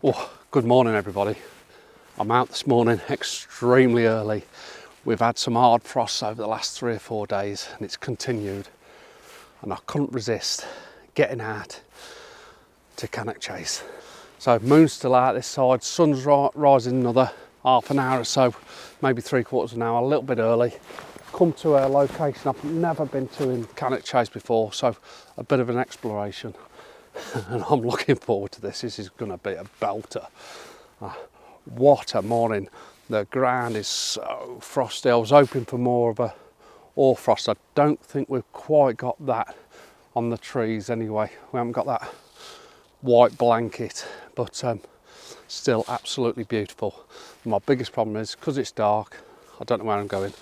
Oh, good morning everybody. I'm out this morning extremely early. We've had some hard frosts over the last 3 or 4 days and it's continued, and I couldn't resist getting out to Cannock chase. So moon's still out this side, sun's rising another half an hour or so, maybe 3/4 of an hour, a little bit early. Come to a location I've never been to in Cannock chase before, so a bit of an exploration. And I'm looking forward to this. This is going to be a belter. What a morning. The ground is so frosty. I was hoping for more of a hoar frost. I don't think we've quite got that on the trees anyway. We haven't got that white blanket, but still absolutely beautiful. My biggest problem is because it's dark, I don't know where I'm going.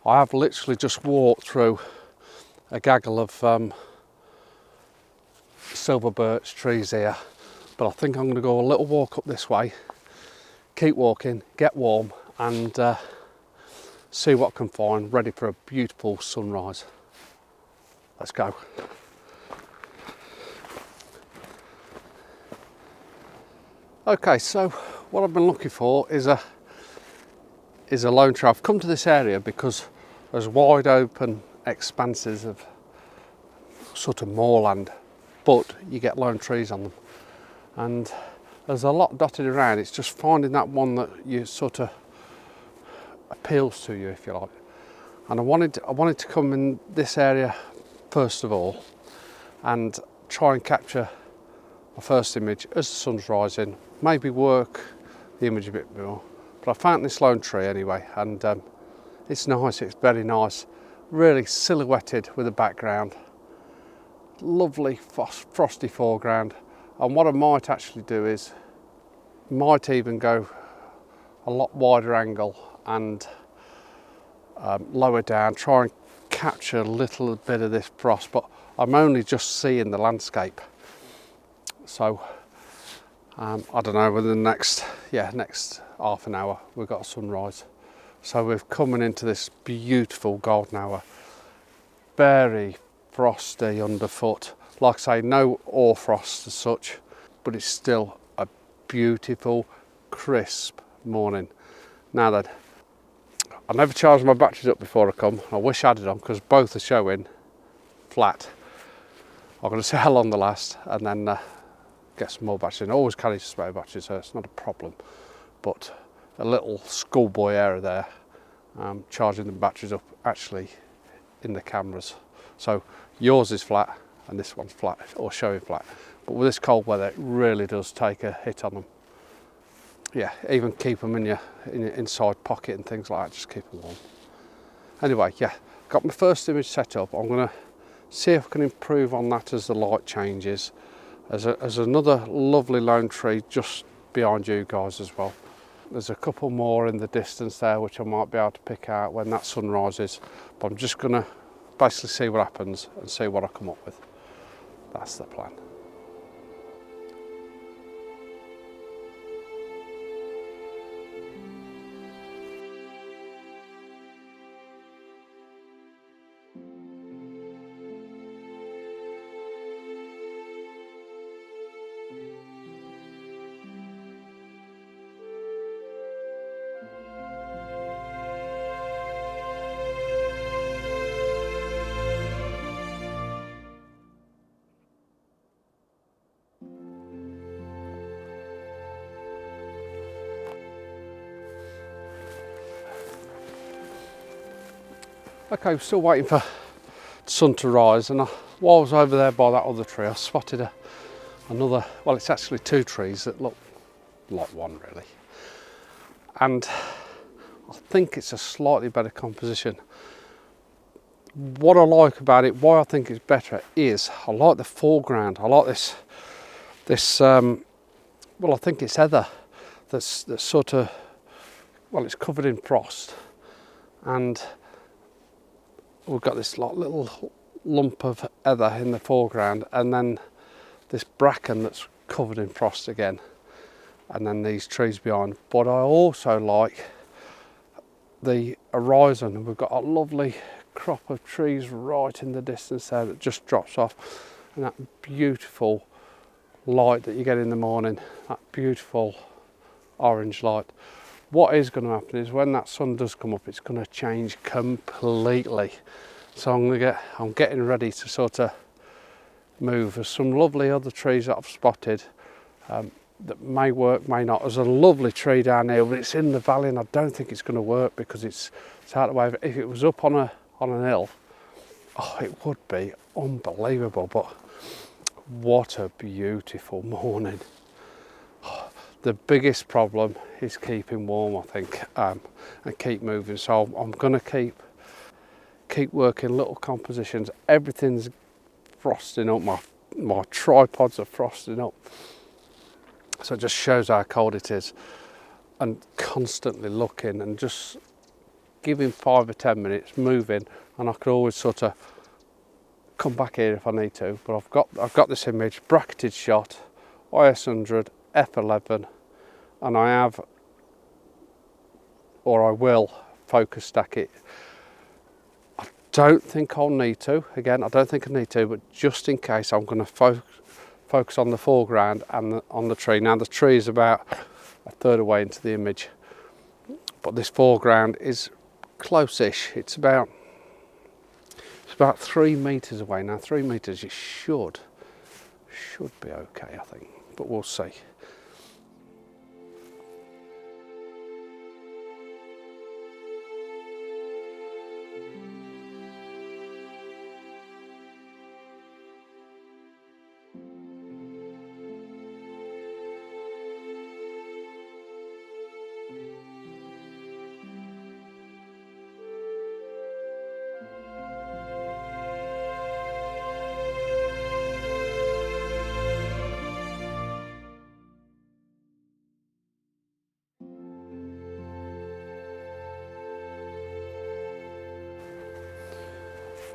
I have literally just walked through a gaggle of silver birch trees here, but I think I'm going to go a little walk up this way, keep walking, get warm, and see what I can find, ready for a beautiful sunrise. Let's go. Okay, so what I've been looking for is a lone tree. I've come to this area because there's wide open expanses of sort of moorland, but you get lone trees on them, and there's a lot dotted around. It's just finding that one that you sort of appeals to you, if you like. And I wanted to come in this area first of all and try and capture my first image as the sun's rising, maybe work the image a bit more. But I found this lone tree anyway, and it's nice. It's very nice, really silhouetted with the background. Lovely frosty foreground, and what I might actually do is might even go a lot wider angle and lower down, try and capture a little bit of this frost, but I'm only just seeing the landscape. So I don't know, within the next half an hour we've got a sunrise. So we're coming into this beautiful golden hour, very frosty underfoot. Like I say, no hoar frost as such, but it's still a beautiful, crisp morning. Now then, I never charged my batteries up before I come. I wish I had it on because both are showing flat. I'm going to see how long they last and then get some more batteries in. I always carry spare batteries, so it's not a problem. But a little schoolboy error there, charging the batteries up actually in the cameras. So yours is flat and this one's flat, or showing flat. But with this cold weather, it really does take a hit on them. Yeah, even keep them in your inside pocket and things like that, just keep them warm. Anyway, yeah, got my first image set up. I'm going to see if I can improve on that as the light changes. There's another lovely lone tree just behind you guys as well. There's a couple more in the distance there which I might be able to pick out when that sun rises, but I'm just going to basically see what happens and see what I come up with. That's the plan. Okay, we're still waiting for the sun to rise, and while I was over there by that other tree, I spotted another, well, it's actually 2 trees that look like one really. And I think it's a slightly better composition. What I like about it, why I think it's better, is I like the foreground. I like this well, I think it's heather that's sort of, well, it's covered in frost, and we've got this little lump of heather in the foreground, and then this bracken that's covered in frost again, and then these trees behind. But I also like the horizon. We've got a lovely crop of trees right in the distance there that just drops off, and that beautiful light that you get in the morning, that beautiful orange light. What is going to happen is when that sun does come up, it's going to change completely. So I'm getting ready to sort of move. There's some lovely other trees that I've spotted that may work, may not. There's a lovely tree down here, but it's in the valley, and I don't think it's going to work because it's out of the way. If it was up on an hill, oh, it would be unbelievable. But what a beautiful morning. The biggest problem is keeping warm, I think, and keep moving. So I'm going to keep working little compositions. Everything's frosting up. My tripods are frosting up. So it just shows how cold it is. And constantly looking and just giving 5 or 10 minutes, moving, and I could always sort of come back here if I need to. But I've got this image, bracketed shot, IS 100, F11, and I will focus stack it. I don't think I'll need to. Again, I don't think I need to, but just in case, I'm going to focus on the foreground and on the tree. Now the tree is about a third away into the image, but this foreground is close-ish. It's about 3 meters away. Now 3 meters, it should be okay, I think, but we'll see.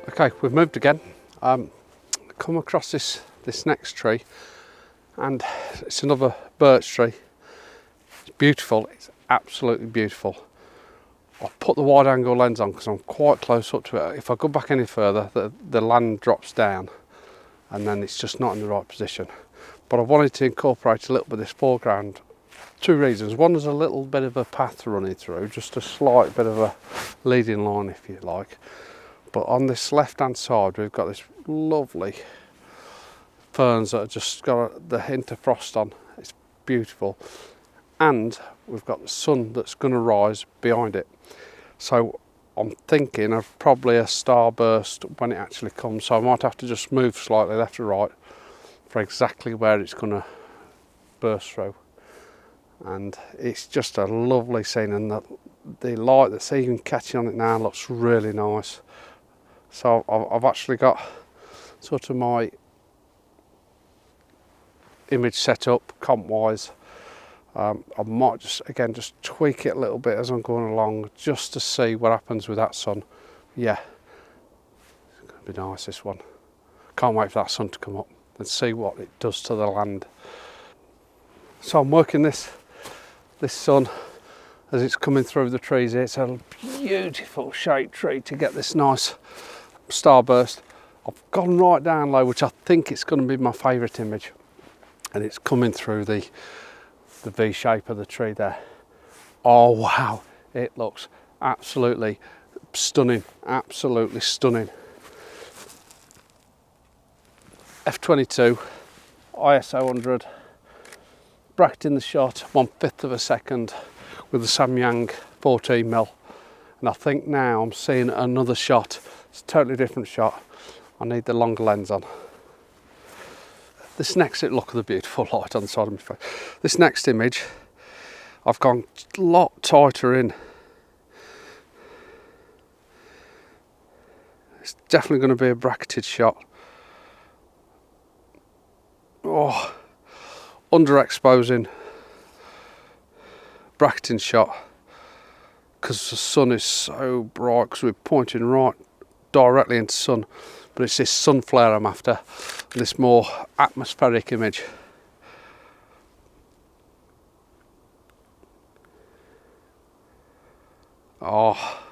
Okay, we've moved again. Come across this next tree, and it's another birch tree. It's beautiful. It's absolutely beautiful. I've put the wide angle lens on because I'm quite close up to it. If I go back any further, the land drops down, and then it's just not in the right position. But I wanted to incorporate a little bit of this foreground. 2 reasons. One is a little bit of a path running through, just a slight bit of a leading line, if you like. But on this left hand side, we've got this lovely ferns that have just got the hint of frost on. It's beautiful. And we've got the sun that's going to rise behind it. So I'm thinking of probably a starburst when it actually comes. So I might have to just move slightly left to right for exactly where it's going to burst through. And it's just a lovely scene, and the light that's even catching on it now looks really nice. So I've actually got sort of my image set up comp wise. I might just tweak it a little bit as I'm going along, just to see what happens with that sun. Yeah, it's going to be nice, this one. Can't wait for that sun to come up and see what it does to the land. So I'm working this sun as it's coming through the trees here. It's a beautiful shaped tree to get this nice starburst. I've gone right down low, which I think it's going to be my favourite image, and it's coming through the V shape of the tree there. Oh wow, it looks absolutely stunning, absolutely stunning. F22, ISO 100, bracketing the shot 1/5 of a second with the Samyang 14mm, and I think now I'm seeing another shot. It's a totally different shot. I need the longer lens on. This next, look at the beautiful light on the side of my face. This next image, I've gone a lot tighter in. It's definitely going to be a bracketed shot. Oh, underexposing bracketing shot, because the sun is so bright, because we're pointing right directly into sun, but it's this sun flare I'm after, and this more atmospheric image. Oh,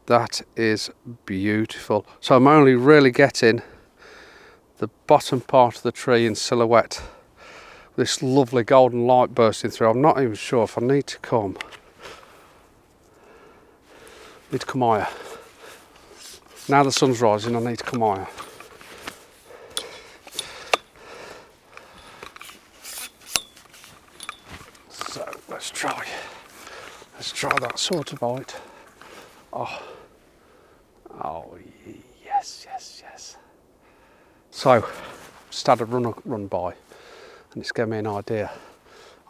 that is beautiful. So I'm only really getting the bottom part of the tree in silhouette. This lovely golden light bursting through. I'm not even sure if I need to come higher. Now the sun's rising, I need to come higher. So let's try that sort of light. Oh yes. So just had a run by, and it's given me an idea.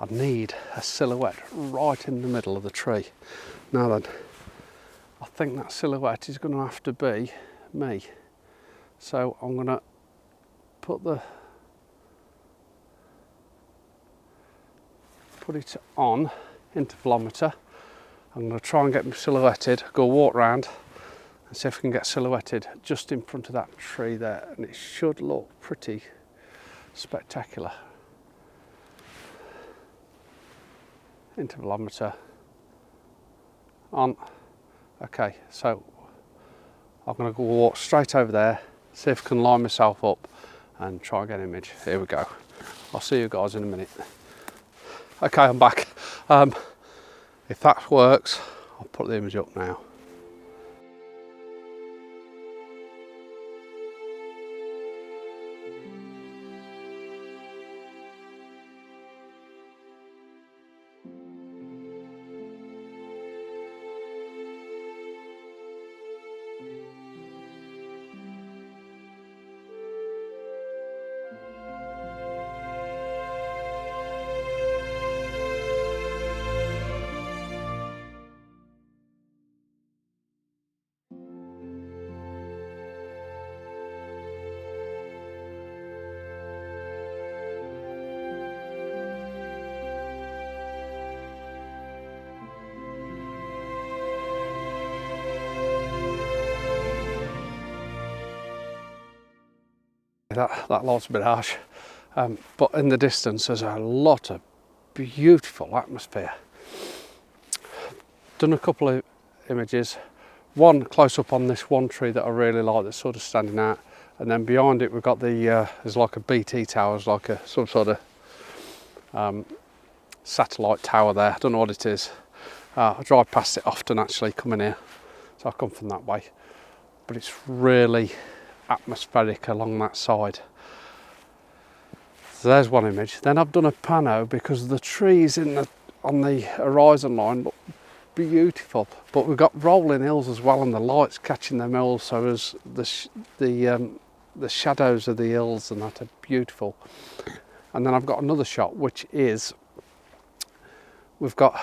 I need a silhouette right in the middle of the tree. Now then, I think that silhouette is going to have to be me. So I'm going to put it on intervalometer. I'm going to try and get me silhouetted, go walk round and see if I can get silhouetted just in front of that tree there, and it should look pretty spectacular. Intervalometer on. Okay, so I'm going to go walk straight over there, see if I can line myself up and try and get an image. Here we go. I'll see you guys in a minute. Okay, I'm back. If that works, I'll put the image up now. That light's a bit harsh, but in the distance there's a lot of beautiful atmosphere. Done a couple of images, one close up on this one tree that I really like that's sort of standing out, and then behind it we've got there's like a BT tower, there's like some sort of satellite tower there. I don't know what it is. I drive past it often actually coming here, so I come from that way, but it's really atmospheric along that side. So there's one image. Then I've done a pano because the trees on the horizon line look beautiful, but we've got rolling hills as well, and the light's catching them hills, so as the shadows of the hills and that are beautiful. And then I've got another shot which is, we've got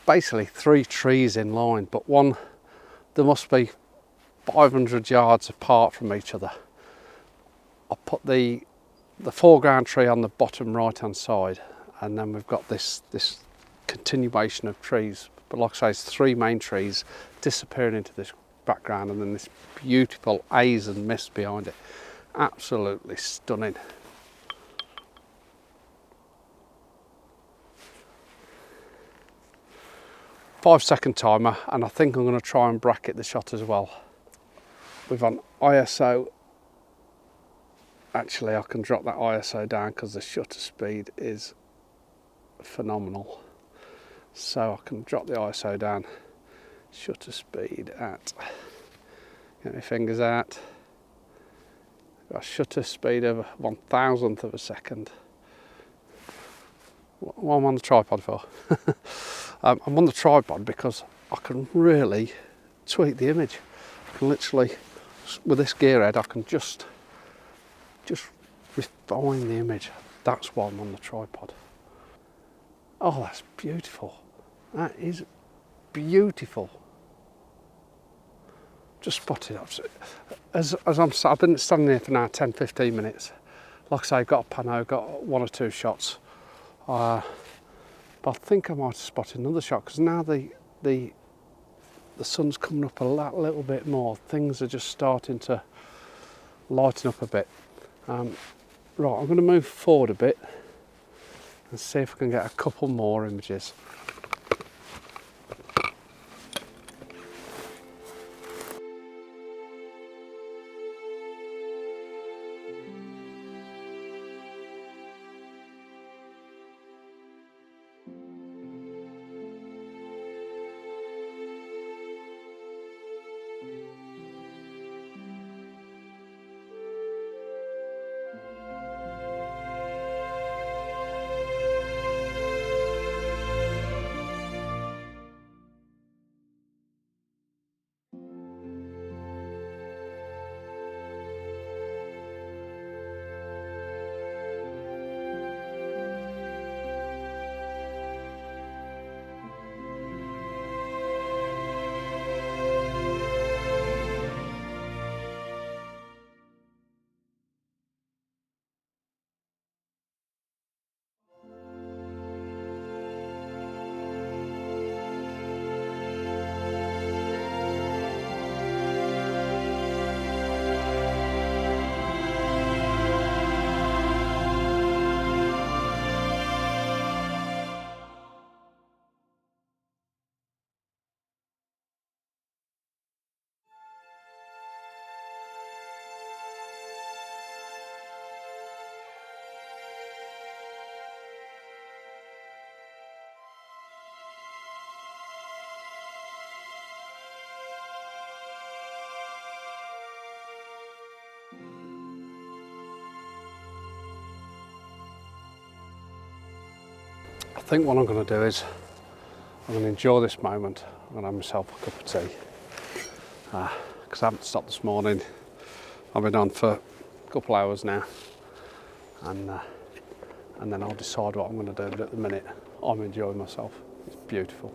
basically 3 trees in line, but one, there must be 500 yards apart from each other. I'll put the foreground tree on the bottom right hand side, and then we've got this continuation of trees, but like I say, it's 3 main trees disappearing into this background, and then this beautiful haze and mist behind it. Absolutely stunning. Five-second timer, and I think I'm going to try and bracket the shot as well. We've on ISO. Actually, I can drop that ISO down because the shutter speed is phenomenal. So I can drop the ISO down. Shutter speed at, get my fingers out. Got a shutter speed of 1,000th of a second. What am I on the tripod for? I'm on the tripod because I can really tweak the image. I can literally, with this gear head, I can just refine the image. That's why I'm on the tripod. Oh, that's beautiful. That is beautiful. Just spotted it. I've been standing here for now 10-15 minutes. Like I say, I've got a pano, got 1 or 2 shots. But I think I might have spotted another shot because now the sun's coming up a little bit more. Things are just starting to lighten up a bit. Right, I'm going to move forward a bit and see if I can get a couple more images. think what I'm going to do is I'm going to enjoy this moment. I'm going to have myself a cup of tea because I haven't stopped this morning. I've been on for a couple of hours now, and then I'll decide what I'm going to do. But at the minute, I'm enjoying myself. It's beautiful.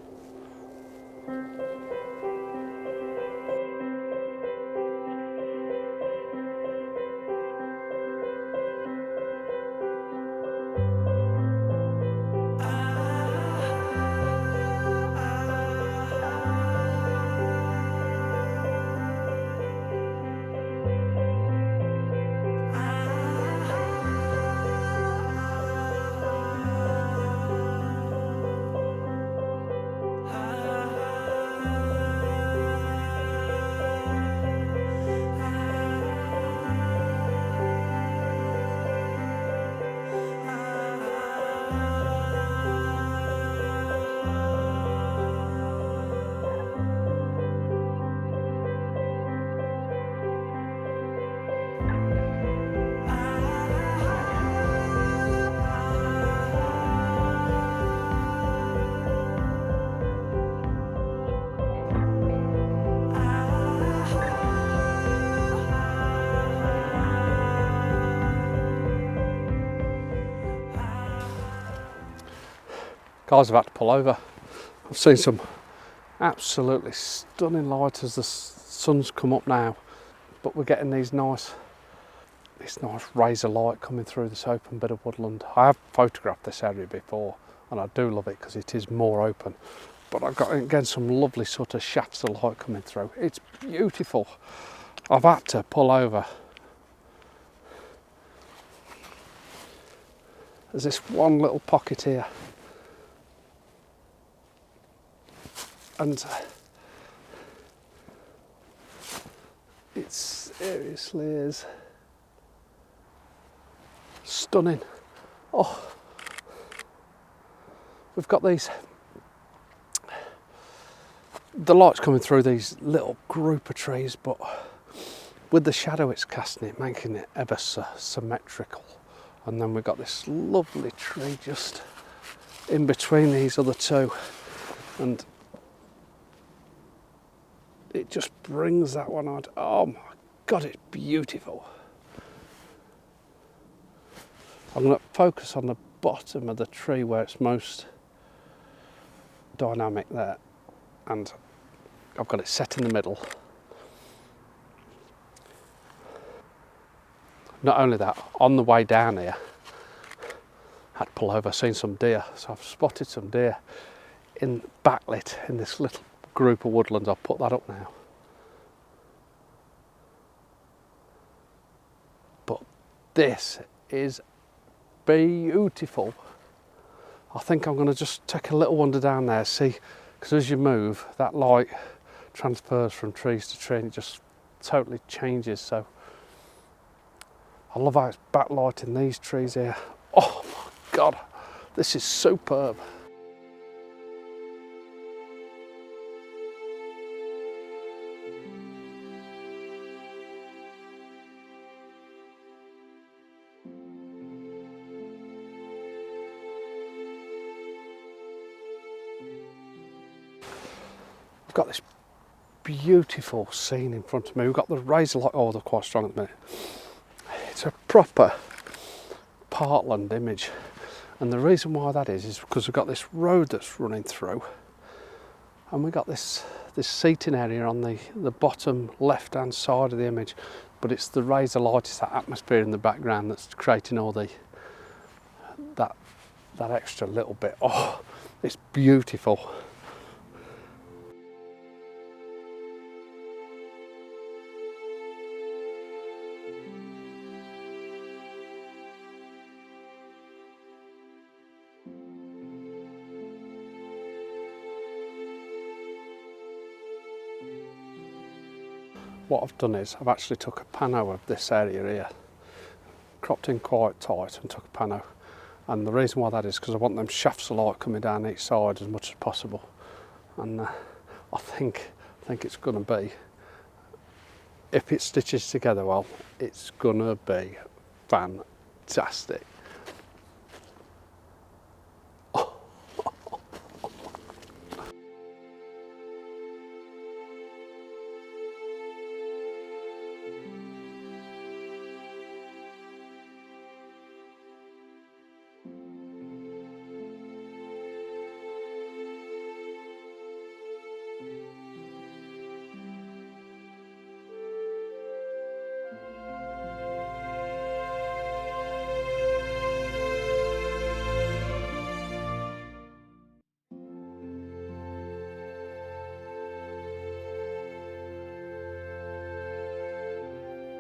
Guys have had to pull over. I've seen some absolutely stunning light as the sun's come up now, but we're getting this nice rays of light coming through this open bit of woodland. I have photographed this area before and I do love it because it is more open, but I've got again some lovely sort of shafts of light coming through. It's beautiful. I've had to pull over. There's this one little pocket here, and it seriously is stunning. Oh, we've got the light's coming through these little group of trees, but with the shadow it's casting, it making it ever so symmetrical. And then we've got this lovely tree just in between these other two, and it just brings that one out. Oh my God, it's beautiful. I'm going to focus on the bottom of the tree where it's most dynamic there, and I've got it set in the middle. Not only that, on the way down here, I had to pull over, seen some deer, so I've spotted some deer in backlit in this little group of woodlands. I'll put that up now. But this is beautiful. I think I'm going to just take a little wander down there, see, because as you move, that light transfers from trees to tree and it just totally changes. So I love how it's backlighting these trees here. Oh my God, this is superb. We've got this beautiful scene in front of me. We've got the razor light. Oh, they're quite strong at the minute. It's a proper parkland image, and the reason why that is because we've got this road that's running through, and we've got this seating area on the bottom left hand side of the image, but it's the razor light, it's that atmosphere in the background that's creating all that extra little bit. Oh, it's beautiful. What I've done is I've actually took a pano of this area here, cropped in quite tight and took a pano, and the reason why that is because I want them shafts of light coming down each side as much as possible, and I think it's going to be, if it stitches together well, it's going to be fantastic. Oh,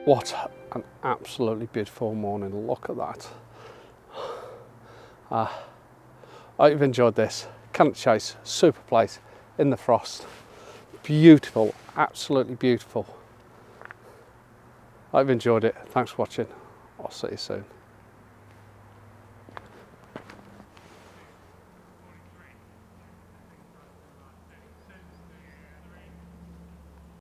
What an absolutely beautiful morning. Look at that. I hope you've enjoyed this. Cannock Chase, super place in the frost. Beautiful, absolutely beautiful. I hope you've enjoyed it. Thanks for watching. I'll see you soon.